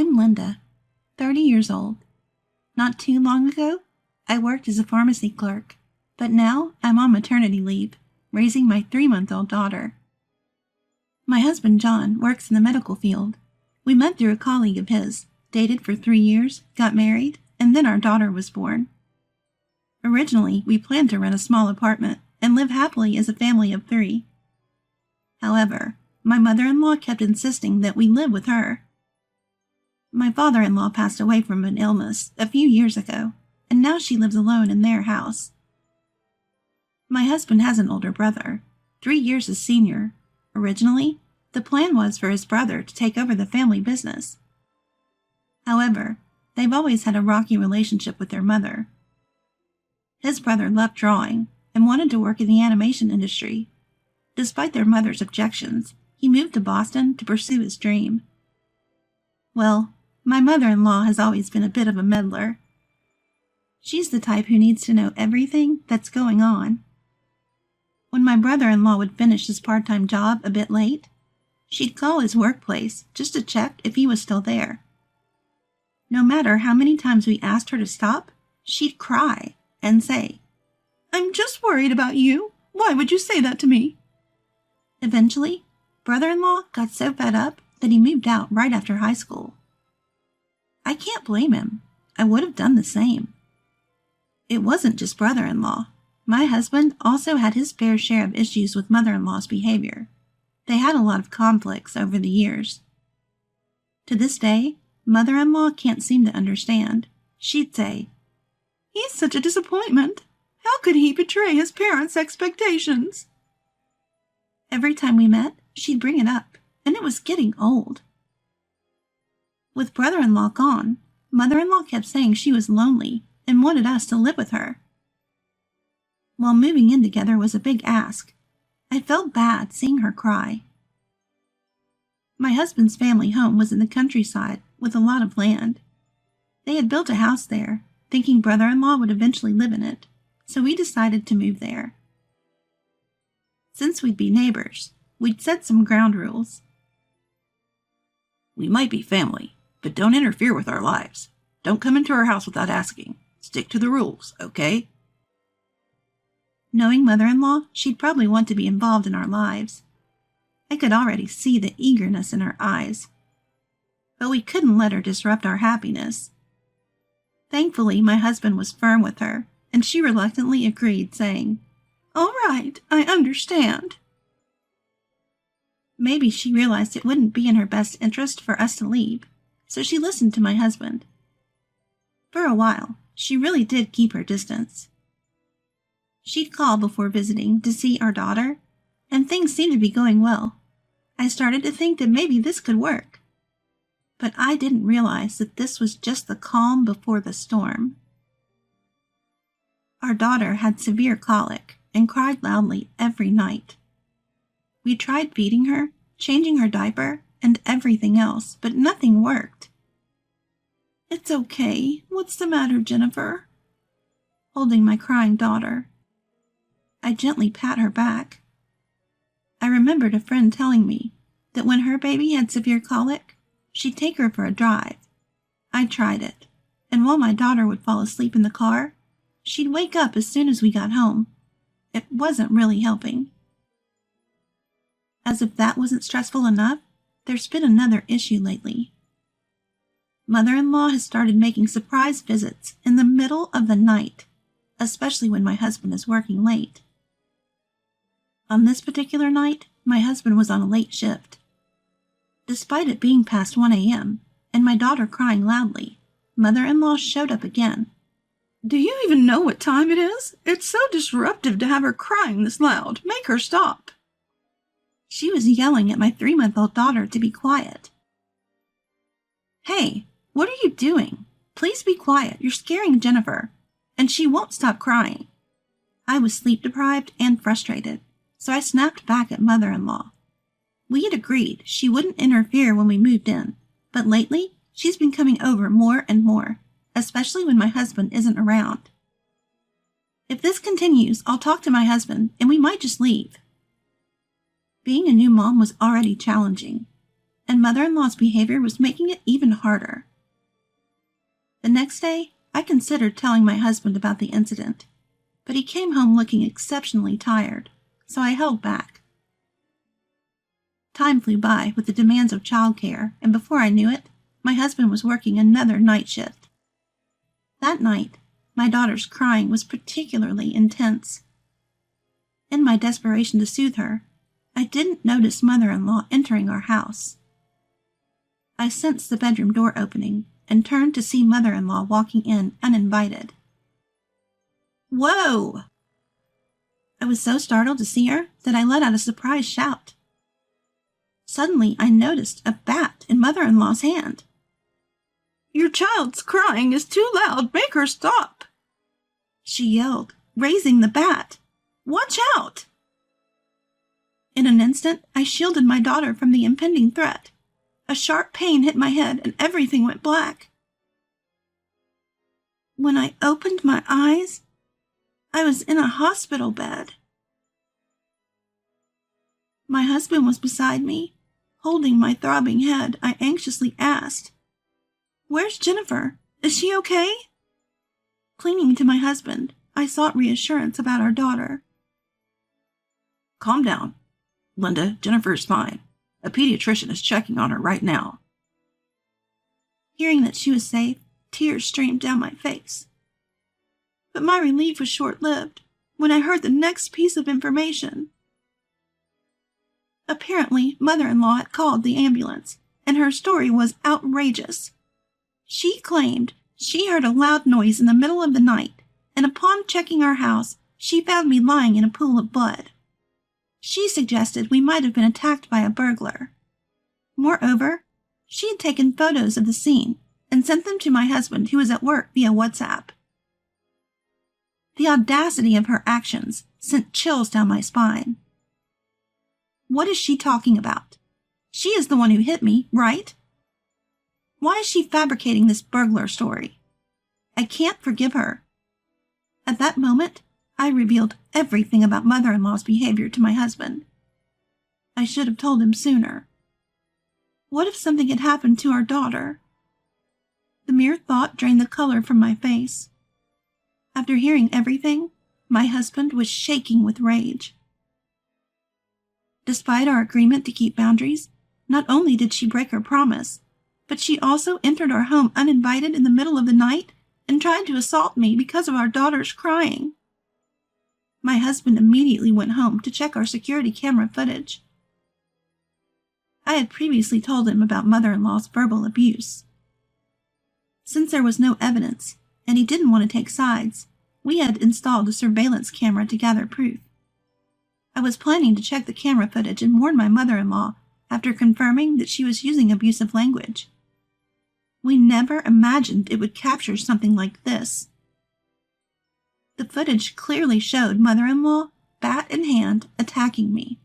I'm Linda, 30 years old. Not too long ago, I worked as a pharmacy clerk, but now I'm on maternity leave, raising my 3-month-old daughter. My husband John works in the medical field. We met through a colleague of his, dated for 3 years, got married, and then our daughter was born. Originally, we planned to rent a small apartment and live happily as a family of 3. However, my mother-in-law kept insisting that we live with her. My father-in-law passed away from an illness a few years ago, and now she lives alone in their house. My husband has an older brother, 3 years his senior. Originally, the plan was for his brother to take over the family business. However, they've always had a rocky relationship with their mother. His brother loved drawing and wanted to work in the animation industry. Despite their mother's objections, he moved to Boston to pursue his dream. Well, my mother-in-law has always been a bit of a meddler. She's the type who needs to know everything that's going on. When my brother-in-law would finish his part-time job a bit late, she'd call his workplace just to check if he was still there. No matter how many times we asked her to stop, she'd cry and say, "I'm just worried about you. Why would you say that to me?" Eventually, brother-in-law got so fed up that he moved out right after high school. I can't blame him. I would have done the same. It wasn't just brother-in-law. My husband also had his fair share of issues with mother-in-law's behavior. They had a lot of conflicts over the years. To this day, mother-in-law can't seem to understand. She'd say, "He's such a disappointment. How could he betray his parents' expectations?" Every time we met, she'd bring it up, and it was getting old. With brother-in-law gone, mother-in-law kept saying she was lonely and wanted us to live with her. While moving in together was a big ask, I felt bad seeing her cry. My husband's family home was in the countryside with a lot of land. They had built a house there, thinking brother-in-law would eventually live in it, so we decided to move there. Since we'd be neighbors, we'd set some ground rules. "We might be family, but don't interfere with our lives. Don't come into our house without asking. Stick to the rules, okay?" Knowing mother-in-law, she'd probably want to be involved in our lives. I could already see the eagerness in her eyes. But we couldn't let her disrupt our happiness. Thankfully, my husband was firm with her, and she reluctantly agreed, saying, "All right, I understand." Maybe she realized it wouldn't be in her best interest for us to leave, so she listened to my husband. For a while, she really did keep her distance. She'd call before visiting to see our daughter, and things seemed to be going well. I started to think that maybe this could work. But I didn't realize that this was just the calm before the storm. Our daughter had severe colic and cried loudly every night. We tried feeding her, changing her diaper, and everything else, but nothing worked. "It's okay. What's the matter, Jennifer?" Holding my crying daughter. I gently pat her back. I remembered a friend telling me that when her baby had severe colic, she'd take her for a drive. I tried it, and while my daughter would fall asleep in the car, she'd wake up as soon as we got home. It wasn't really helping. As if that wasn't stressful enough, there's been another issue lately. Mother-in-law has started making surprise visits in the middle of the night, especially when my husband is working late. On this particular night, my husband was on a late shift. Despite it being past 1 a.m. and my daughter crying loudly, mother-in-law showed up again. "Do you even know what time it is? It's so disruptive to have her crying this loud. Make her stop." She was yelling at my 3-month-old daughter to be quiet. "Hey, what are you doing? Please be quiet. You're scaring Jennifer, and she won't stop crying." I was sleep-deprived and frustrated, so I snapped back at mother-in-law. We had agreed she wouldn't interfere when we moved in, but lately she's been coming over more and more, especially when my husband isn't around. If this continues, I'll talk to my husband, and we might just leave. Being a new mom was already challenging, and mother-in-law's behavior was making it even harder. The next day, I considered telling my husband about the incident, but he came home looking exceptionally tired, so I held back. Time flew by with the demands of childcare, and before I knew it, my husband was working another night shift. That night, my daughter's crying was particularly intense. In my desperation to soothe her, I didn't notice mother-in-law entering our house. I sensed the bedroom door opening and turned to see mother-in-law walking in uninvited. Whoa! I was so startled to see her that I let out a surprised shout. Suddenly, I noticed a bat in mother-in-law's hand. "Your child's crying is too loud. Make her stop!" she yelled, raising the bat. "Watch out!" In an instant, I shielded my daughter from the impending threat. A sharp pain hit my head and everything went black. When I opened my eyes, I was in a hospital bed. My husband was beside me. Holding my throbbing head, I anxiously asked, "Where's Jennifer? Is she okay?" Clinging to my husband, I sought reassurance about our daughter. "Calm down, Linda. Jennifer is fine. A pediatrician is checking on her right now." Hearing that she was safe, tears streamed down my face. But my relief was short-lived when I heard the next piece of information. Apparently, mother-in-law had called the ambulance, and her story was outrageous. She claimed she heard a loud noise in the middle of the night, and upon checking our house, she found me lying in a pool of blood. She suggested we might have been attacked by a burglar. Moreover, she had taken photos of the scene and sent them to my husband, who was at work, via WhatsApp. The audacity of her actions sent chills down my spine. What is she talking about? She is the one who hit me, right? Why is she fabricating this burglar story? I can't forgive her. At that moment, I revealed everything about mother-in-law's behavior to my husband. I should have told him sooner. What if something had happened to our daughter? The mere thought drained the color from my face. After hearing everything, my husband was shaking with rage. Despite our agreement to keep boundaries, not only did she break her promise, but she also entered our home uninvited in the middle of the night and tried to assault me because of our daughter's crying. My husband immediately went home to check our security camera footage. I had previously told him about mother-in-law's verbal abuse. Since there was no evidence, and he didn't want to take sides, we had installed a surveillance camera to gather proof. I was planning to check the camera footage and warn my mother-in-law after confirming that she was using abusive language. We never imagined it would capture something like this. The footage clearly showed mother-in-law, bat in hand, attacking me.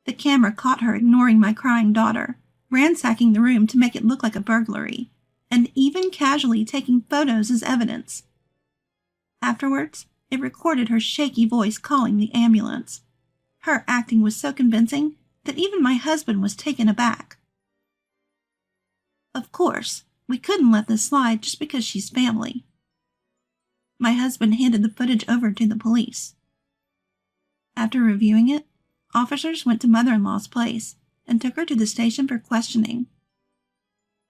The camera caught her ignoring my crying daughter, ransacking the room to make it look like a burglary, and even casually taking photos as evidence. Afterwards, it recorded her shaky voice calling the ambulance. Her acting was so convincing that even my husband was taken aback. Of course, we couldn't let this slide just because she's family. My husband handed the footage over to the police. After reviewing it, officers went to mother-in-law's place and took her to the station for questioning.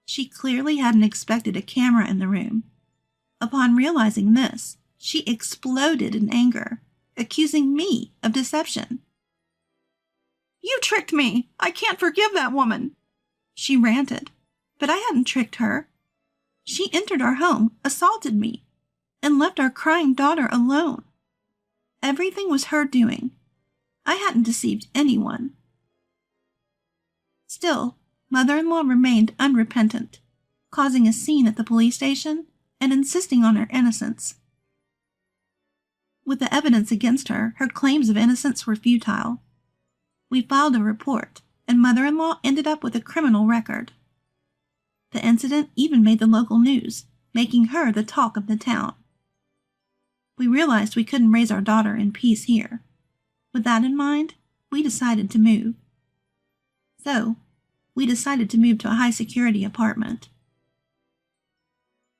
She clearly hadn't expected a camera in the room. Upon realizing this, she exploded in anger, accusing me of deception. "You tricked me! I can't forgive that woman!" she ranted. But I hadn't tricked her. She entered our home, assaulted me, and left our crying daughter alone. Everything was her doing. I hadn't deceived anyone. Still, mother-in-law remained unrepentant, causing a scene at the police station and insisting on her innocence. With the evidence against her, her claims of innocence were futile. We filed a report, and mother-in-law ended up with a criminal record. The incident even made the local news, making her the talk of the town. We realized we couldn't raise our daughter in peace here. With that in mind, we decided to move. So, we decided to move to a high-security apartment.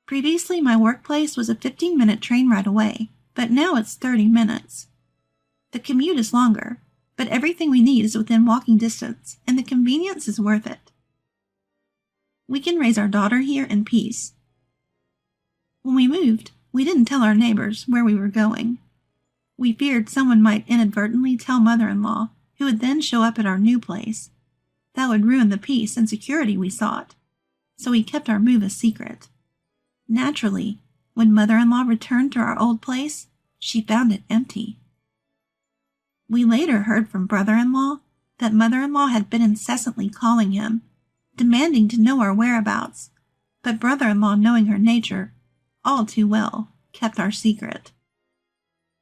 Previously, my workplace was a 15-minute train ride away, but now it's 30 minutes. The commute is longer, but everything we need is within walking distance, and the convenience is worth it. We can raise our daughter here in peace. When we moved, we didn't tell our neighbors where we were going. We feared someone might inadvertently tell mother-in-law, who would then show up at our new place. That would ruin the peace and security we sought, so we kept our move a secret. Naturally, when mother-in-law returned to our old place, she found it empty. We later heard from brother-in-law that mother-in-law had been incessantly calling him, demanding to know our whereabouts, but brother-in-law, knowing her nature all too well, kept our secret.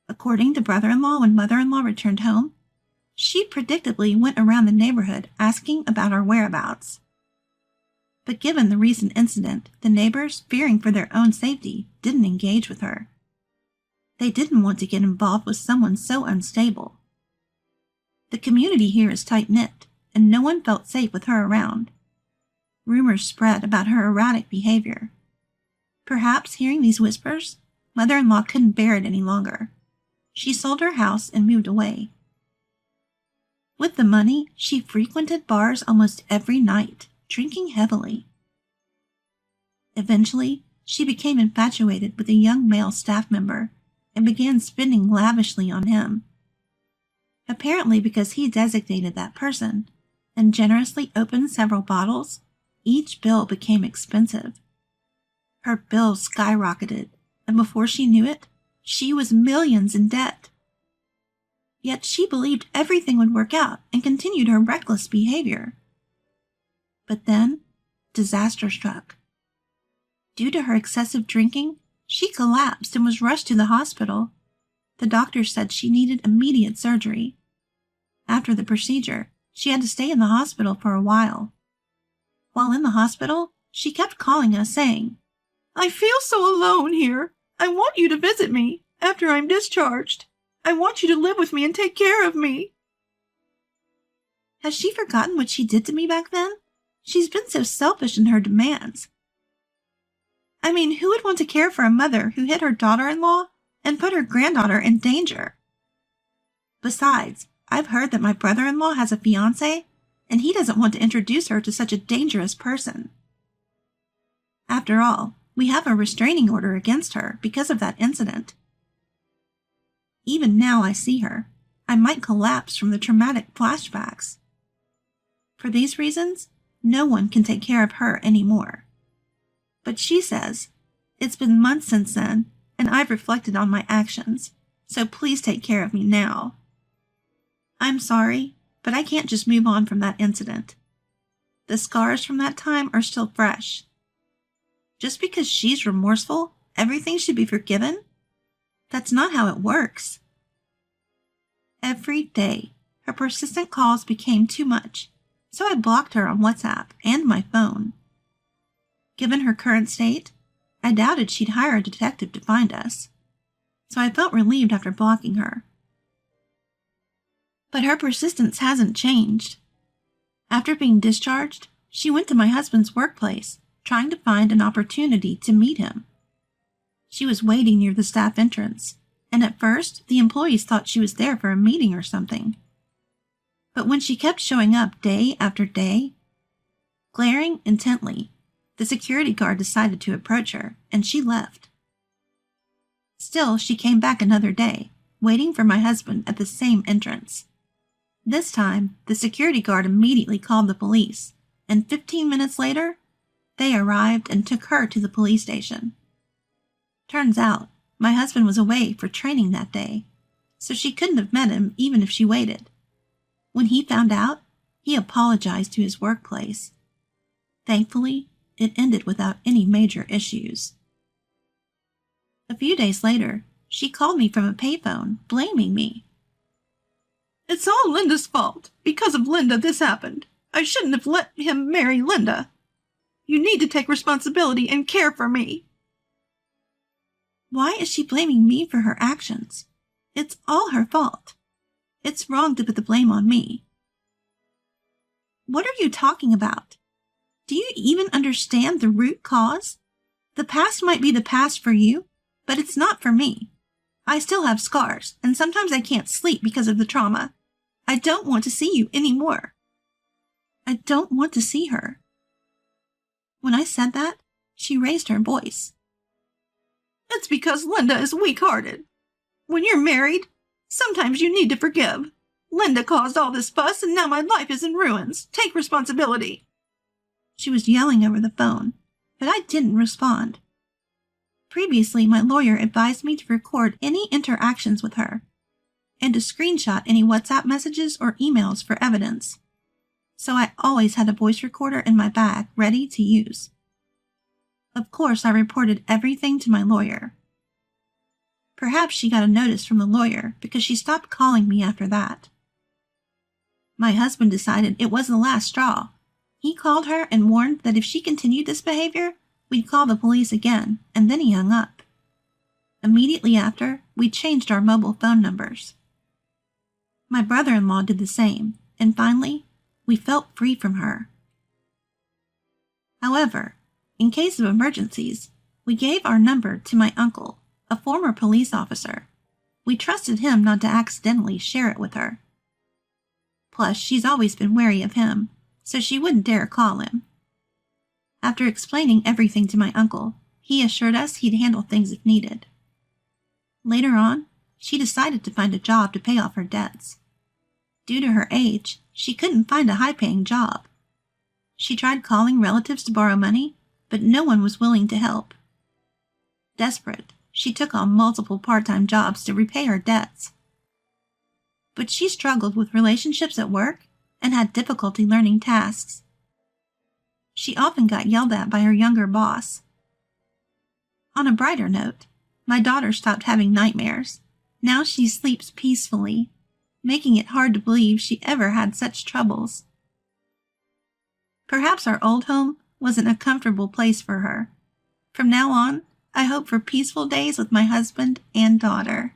According to brother-in-law, when mother-in-law returned home, she predictably went around the neighborhood asking about our whereabouts. But given the recent incident, the neighbors, fearing for their own safety, didn't engage with her. They didn't want to get involved with someone so unstable. The community here is tight-knit, and no one felt safe with her around. Rumors spread about her erratic behavior. Perhaps hearing these whispers, mother-in-law couldn't bear it any longer. She sold her house and moved away. With the money, she frequented bars almost every night, drinking heavily. Eventually, she became infatuated with a young male staff member and began spending lavishly on him. Apparently because he designated that person and generously opened several bottles, each bill became expensive. Her bill skyrocketed, and before she knew it, she was millions in debt. Yet she believed everything would work out and continued her reckless behavior. But then, disaster struck. Due to her excessive drinking, she collapsed and was rushed to the hospital. The doctor said she needed immediate surgery. After the procedure, she had to stay in the hospital for a while. While in the hospital, she kept calling us saying, "I feel so alone here. I want you to visit me after I'm discharged. I want you to live with me and take care of me." Has she forgotten what she did to me back then? She's been so selfish in her demands. I mean, who would want to care for a mother who hit her daughter-in-law and put her granddaughter in danger? Besides, I've heard that my brother-in-law has a fiancé, and he doesn't want to introduce her to such a dangerous person. After all, we have a restraining order against her because of that incident. Even now I see her, I might collapse from the traumatic flashbacks. For these reasons, no one can take care of her anymore. But she says, "It's been months since then, and I've reflected on my actions, so please take care of me now." I'm sorry, but I can't just move on from that incident. The scars from that time are still fresh. Just because she's remorseful, everything should be forgiven? That's not how it works. Every day, her persistent calls became too much, so I blocked her on WhatsApp and my phone. Given her current state, I doubted she'd hire a detective to find us, so I felt relieved after blocking her. But her persistence hasn't changed. After being discharged, she went to my husband's workplace, trying to find an opportunity to meet him. She was waiting near the staff entrance, and at first the employees thought she was there for a meeting or something. But when she kept showing up day after day, glaring intently, the security guard decided to approach her, and she left. Still, she came back another day, waiting for my husband at the same entrance. This time, the security guard immediately called the police, and 15 minutes later, they arrived and took her to the police station. Turns out, my husband was away for training that day, so she couldn't have met him even if she waited. When he found out, he apologized to his workplace. Thankfully, it ended without any major issues. A few days later, she called me from a payphone, blaming me. "It's all Linda's fault. Because of Linda, this happened. I shouldn't have let him marry Linda. You need to take responsibility and care for me." Why is she blaming me for her actions? It's all her fault. It's wrong to put the blame on me. What are you talking about? Do you even understand the root cause? The past might be the past for you, but it's not for me. I still have scars, and sometimes I can't sleep because of the trauma. I don't want to see you anymore. I don't want to see her. When I said that, she raised her voice. It's because Linda is weak-hearted. When you're married, sometimes you need to forgive. Linda caused all this fuss, and now my life is in ruins. Take responsibility. She was yelling over the phone, but I didn't respond. Previously, my lawyer advised me to record any interactions with her and to screenshot any WhatsApp messages or emails for evidence. So I always had a voice recorder in my bag ready to use. Of course, I reported everything to my lawyer. Perhaps she got a notice from the lawyer because she stopped calling me after that. My husband decided it was the last straw. He called her and warned that if she continued this behavior, we'd call the police again, and then he hung up. Immediately after, we changed our mobile phone numbers. My brother-in-law did the same, and finally, we felt free from her. However, in case of emergencies, we gave our number to my uncle, a former police officer. We trusted him not to accidentally share it with her. Plus, she's always been wary of him, so she wouldn't dare call him. After explaining everything to my uncle, he assured us he'd handle things if needed. Later on, she decided to find a job to pay off her debts. Due to her age, she couldn't find a high-paying job. She tried calling relatives to borrow money, but no one was willing to help. Desperate, she took on multiple part-time jobs to repay her debts. But she struggled with relationships at work and had difficulty learning tasks. She often got yelled at by her younger boss. On a brighter note, my daughter stopped having nightmares. Now she sleeps peacefully, making it hard to believe she ever had such troubles. Perhaps our old home wasn't a comfortable place for her. From now on, I hope for peaceful days with my husband and daughter.